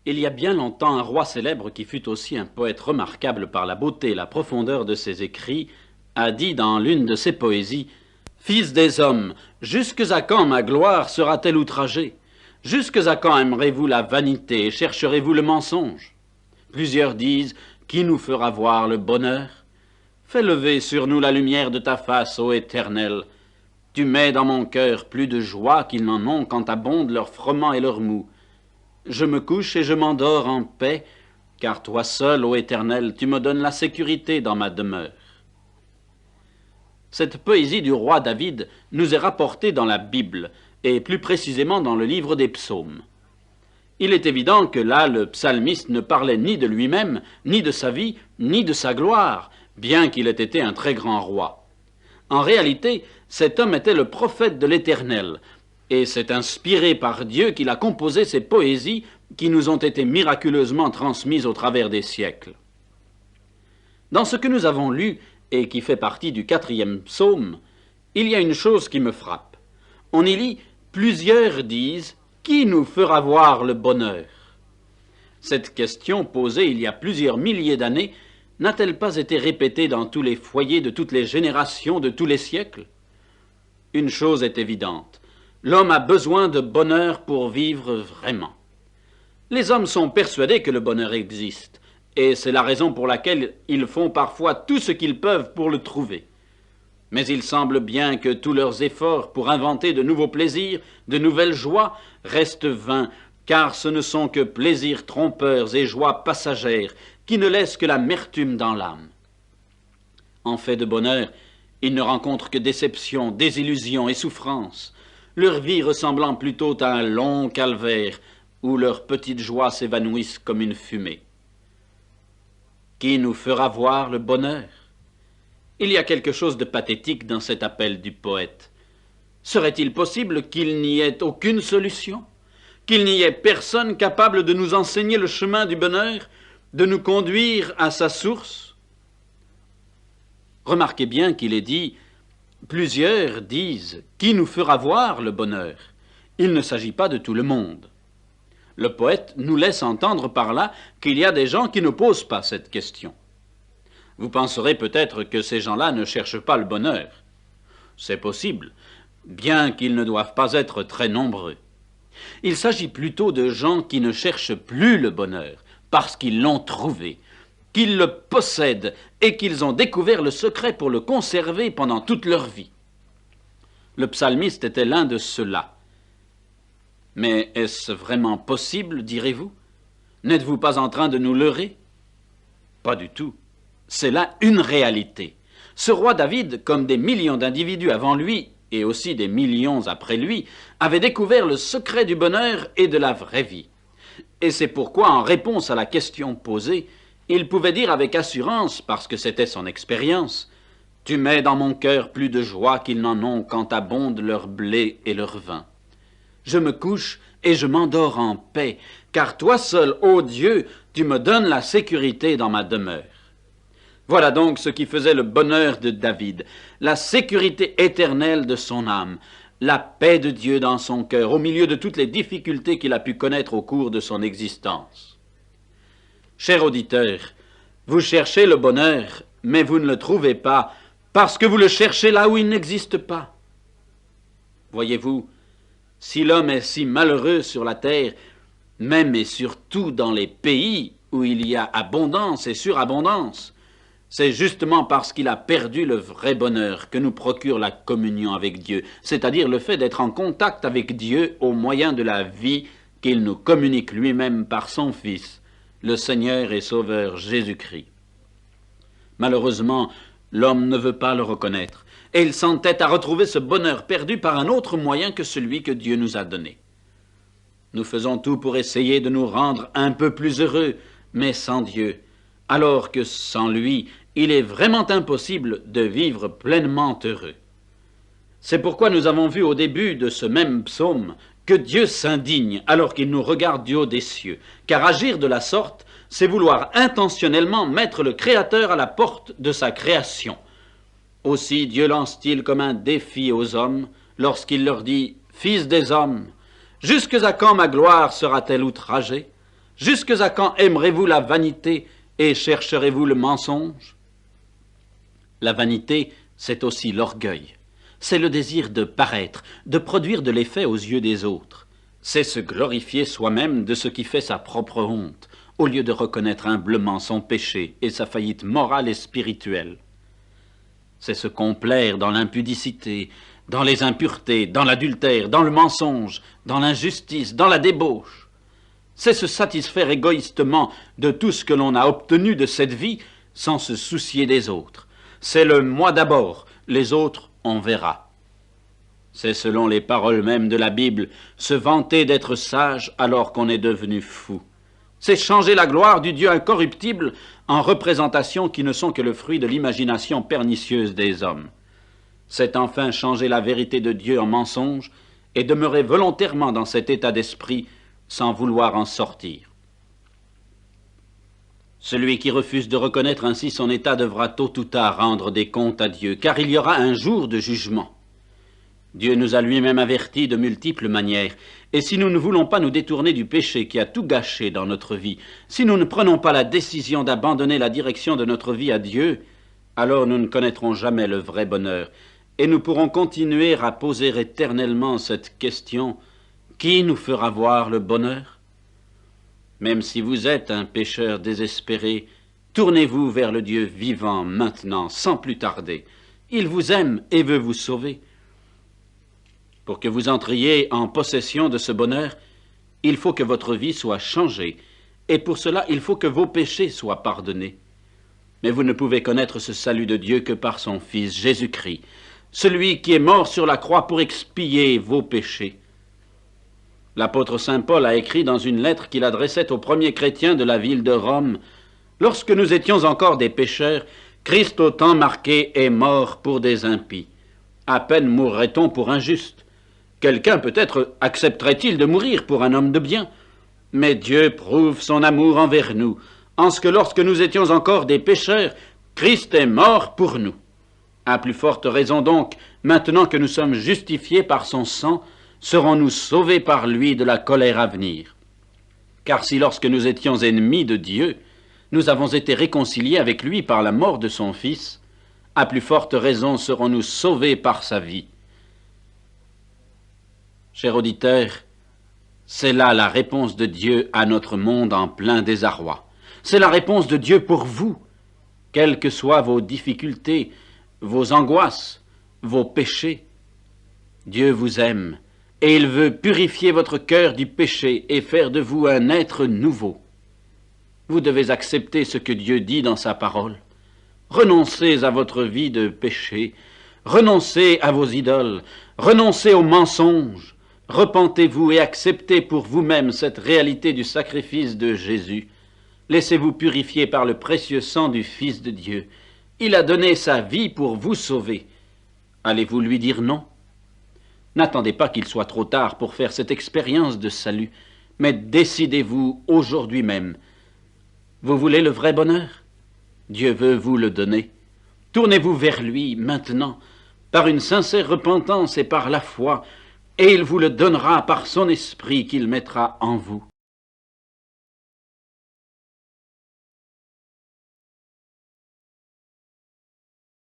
Il y a bien longtemps, un roi célèbre qui fut aussi un poète remarquable par la beauté et la profondeur de ses écrits a dit dans l'une de ses poésies: « Fils des hommes, jusques à quand ma gloire sera-t-elle outragée? Jusques à quand aimerez-vous la vanité et chercherez-vous le mensonge? Plusieurs disent: qui nous fera voir le bonheur? Fais lever sur nous la lumière de ta face, ô Éternel. Tu mets dans mon cœur plus de joie qu'ils n'en ont quand abondent leurs froment et leurs mou. Je me couche et je m'endors en paix, car toi seul, ô Éternel, tu me donnes la sécurité dans ma demeure. » Cette poésie du roi David nous est rapportée dans la Bible, et plus précisément dans le livre des psaumes. Il est évident que là, le psalmiste ne parlait ni de lui-même, ni de sa vie, ni de sa gloire, bien qu'il ait été un très grand roi. En réalité, cet homme était le prophète de l'Éternel, et c'est inspiré par Dieu qu'il a composé ces poésies qui nous ont été miraculeusement transmises au travers des siècles. Dans ce que nous avons lu, et qui fait partie du 4e psaume, il y a une chose qui me frappe. On y lit « Plusieurs disent, qui nous fera voir le bonheur ?» Cette question posée il y a plusieurs milliers d'années n'a-t-elle pas été répétée dans tous les foyers de toutes les générations de tous les siècles? Une chose est évidente. L'homme a besoin de bonheur pour vivre vraiment. Les hommes sont persuadés que le bonheur existe, et c'est la raison pour laquelle ils font parfois tout ce qu'ils peuvent pour le trouver. Mais il semble bien que tous leurs efforts pour inventer de nouveaux plaisirs, de nouvelles joies, restent vains, car ce ne sont que plaisirs trompeurs et joies passagères qui ne laissent que l'amertume dans l'âme. En fait de bonheur, ils ne rencontrent que déceptions, désillusions et souffrances, leur vie ressemblant plutôt à un long calvaire où leurs petites joies s'évanouissent comme une fumée. Qui nous fera voir le bonheur? Il y a quelque chose de pathétique dans cet appel du poète. Serait-il possible qu'il n'y ait aucune solution? Qu'il n'y ait personne capable de nous enseigner le chemin du bonheur, de nous conduire à sa source? Remarquez bien qu'il est dit: plusieurs disent, qui nous fera voir le bonheur? Il ne s'agit pas de tout le monde. Le poète nous laisse entendre par là qu'il y a des gens qui ne posent pas cette question. Vous penserez peut-être que ces gens-là ne cherchent pas le bonheur. C'est possible, bien qu'ils ne doivent pas être très nombreux. Il s'agit plutôt de gens qui ne cherchent plus le bonheur, parce qu'ils l'ont trouvé, qu'ils le possèdent et qu'ils ont découvert le secret pour le conserver pendant toute leur vie. Le psalmiste était l'un de ceux-là. Mais est-ce vraiment possible, direz-vous? N'êtes-vous pas en train de nous leurrer? Pas du tout. C'est là une réalité. Ce roi David, comme des millions d'individus avant lui, et aussi des millions après lui, avait découvert le secret du bonheur et de la vraie vie. Et c'est pourquoi, en réponse à la question posée, il pouvait dire avec assurance, parce que c'était son expérience: « Tu mets dans mon cœur plus de joie qu'ils n'en ont quand abondent leur blé et leur vin. Je me couche et je m'endors en paix, car toi seul, ô Dieu, tu me donnes la sécurité dans ma demeure. » Voilà donc ce qui faisait le bonheur de David, la sécurité éternelle de son âme, la paix de Dieu dans son cœur, au milieu de toutes les difficultés qu'il a pu connaître au cours de son existence. Cher auditeur, vous cherchez le bonheur, mais vous ne le trouvez pas, parce que vous le cherchez là où il n'existe pas. Voyez-vous, si l'homme est si malheureux sur la terre, même et surtout dans les pays où il y a abondance et surabondance, c'est justement parce qu'il a perdu le vrai bonheur que nous procure la communion avec Dieu, c'est-à-dire le fait d'être en contact avec Dieu au moyen de la vie qu'il nous communique lui-même par son Fils, le Seigneur et Sauveur Jésus-Christ. Malheureusement, l'homme ne veut pas le reconnaître, et il s'entête à retrouver ce bonheur perdu par un autre moyen que celui que Dieu nous a donné. Nous faisons tout pour essayer de nous rendre un peu plus heureux, mais sans Dieu, alors que sans lui, il est vraiment impossible de vivre pleinement heureux. C'est pourquoi nous avons vu au début de ce même psaume que Dieu s'indigne alors qu'il nous regarde du haut des cieux, car agir de la sorte, c'est vouloir intentionnellement mettre le Créateur à la porte de sa création. Aussi Dieu lance-t-il comme un défi aux hommes lorsqu'il leur dit « Fils des hommes, jusque à quand ma gloire sera-t-elle outragée? Jusque à quand aimerez-vous la vanité et chercherez-vous le mensonge? La vanité, c'est aussi l'orgueil. C'est le désir de paraître, de produire de l'effet aux yeux des autres. C'est se glorifier soi-même de ce qui fait sa propre honte, au lieu de reconnaître humblement son péché et sa faillite morale et spirituelle. C'est se complaire dans l'impudicité, dans les impuretés, dans l'adultère, dans le mensonge, dans l'injustice, dans la débauche. C'est se satisfaire égoïstement de tout ce que l'on a obtenu de cette vie sans se soucier des autres. C'est le moi d'abord, les autres on verra. C'est selon les paroles mêmes de la Bible, se vanter d'être sage alors qu'on est devenu fou. C'est changer la gloire du Dieu incorruptible en représentations qui ne sont que le fruit de l'imagination pernicieuse des hommes. C'est enfin changer la vérité de Dieu en mensonge et demeurer volontairement dans cet état d'esprit sans vouloir en sortir. Celui qui refuse de reconnaître ainsi son état devra tôt ou tard rendre des comptes à Dieu, car il y aura un jour de jugement. Dieu nous a lui-même avertis de multiples manières, et si nous ne voulons pas nous détourner du péché qui a tout gâché dans notre vie, si nous ne prenons pas la décision d'abandonner la direction de notre vie à Dieu, alors nous ne connaîtrons jamais le vrai bonheur, et nous pourrons continuer à poser éternellement cette question: qui nous fera voir le bonheur? Même si vous êtes un pécheur désespéré, tournez-vous vers le Dieu vivant maintenant, sans plus tarder. Il vous aime et veut vous sauver. Pour que vous entriez en possession de ce bonheur, il faut que votre vie soit changée, et pour cela, il faut que vos péchés soient pardonnés. Mais vous ne pouvez connaître ce salut de Dieu que par son Fils Jésus-Christ, celui qui est mort sur la croix pour expier vos péchés. L'apôtre saint Paul a écrit dans une lettre qu'il adressait aux premiers chrétiens de la ville de Rome: « Lorsque nous étions encore des pécheurs, Christ au temps marqué est mort pour des impies. À peine mourrait-on pour un juste. Quelqu'un peut-être accepterait-il de mourir pour un homme de bien. Mais Dieu prouve son amour envers nous, en ce que lorsque nous étions encore des pécheurs, Christ est mort pour nous. À plus forte raison donc, maintenant que nous sommes justifiés par son sang, serons-nous sauvés par lui de la colère à venir. Car si lorsque nous étions ennemis de Dieu, nous avons été réconciliés avec lui par la mort de son Fils, à plus forte raison serons-nous sauvés par sa vie. » Cher auditeur, c'est là la réponse de Dieu à notre monde en plein désarroi. C'est la réponse de Dieu pour vous, quelles que soient vos difficultés, vos angoisses, vos péchés. Dieu vous aime, et il veut purifier votre cœur du péché et faire de vous un être nouveau. Vous devez accepter ce que Dieu dit dans sa parole. Renoncez à votre vie de péché, renoncez à vos idoles, renoncez aux mensonges, repentez-vous et acceptez pour vous-même cette réalité du sacrifice de Jésus. Laissez-vous purifier par le précieux sang du Fils de Dieu. Il a donné sa vie pour vous sauver. Allez-vous lui dire non? N'attendez pas qu'il soit trop tard pour faire cette expérience de salut, mais décidez-vous aujourd'hui même. Vous voulez le vrai bonheur? Dieu veut vous le donner. Tournez-vous vers lui maintenant, par une sincère repentance et par la foi, et il vous le donnera par son esprit qu'il mettra en vous.